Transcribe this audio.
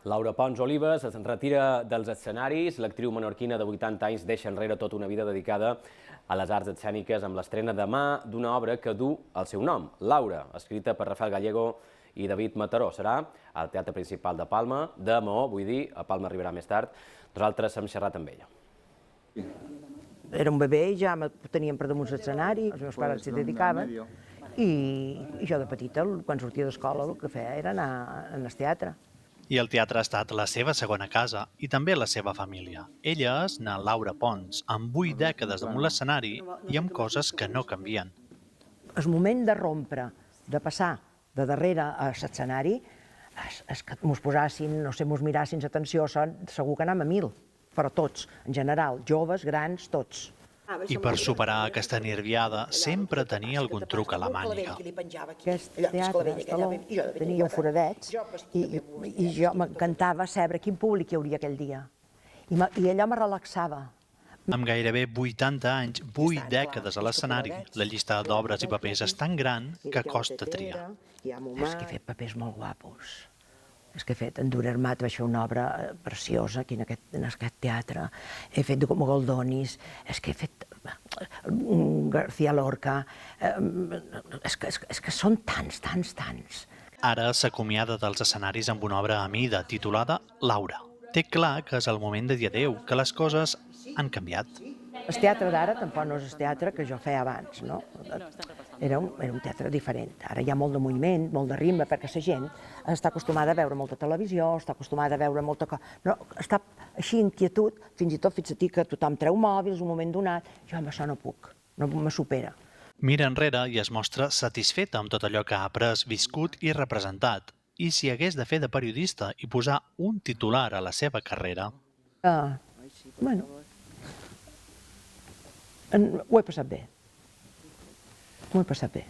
Laura Pons Olives es retira dels escenaris. L'actriu menorquina de 80 anys deixa enrere tota una vida dedicada a les arts escèniques amb l'estrena demà d'una obra que du el seu nom, Laura, escrita per Rafael Gallego i David Mataró. Serà al Teatre Principal de Palma, de Maó, vull dir, a Palma arribarà més tard. Nosaltres hem xerrat amb ella. Era un bebè i ja me teníem per damunt l'escenari, els meus pares s'hi dedicaven, i jo de petita, quan sortia d'escola, el que feia era anar al teatre. I el teatre ha estat la seva segona casa i també la seva família. Ella és na Laura Pons, amb 8 dècades damunt l'escenari i amb coses que no canvien. El moment de rompre, de passar de darrere a l'escenari, és que mos posassin, no sé, mos mirassin l'atenció, segur que anem a 1000, però tots, en general, joves, grans, tots. I per superar aquesta nerviada sempre tenia algun truc a la màniga. Aquest teatre, Estaló, tenia foradets i jo m'encantava saber quin públic hi hauria aquell dia. I allò me relaxava. Amb gairebé 80 anys, 8 dècades a l'escenari, la llista d'obres i papers és tan gran que costa triar. És que he fet papers molt guapos. És que he fet, en Durer Mat vaig fer una obra preciosa aquí en aquest teatre. He fet Goldonis, és que he fet García Lorca. És que són tants. Ara s'acomiada dels escenaris amb una obra a mida titulada Laura. Té clar que és el moment de dir adéu, que les coses han canviat. El teatre d'ara tampoc no és el teatre que jo feia abans, no? Era un teatre diferent. Ara hi ha molt de moviment, molt de ritme, perquè la gent està acostumada a veure molta televisió, està acostumada a veure molta cosa. No, està així inquietud, fins i tot fins a dir que tothom treu mòbils un moment donat. Jo amb això no puc, no me supera. Mira enrere i es mostra satisfeta amb tot allò que ha après, viscut i representat. I si hagués de fer de periodista i posar un titular a la seva carrera... Bueno, ho he passat bé. M'ho he passat bé.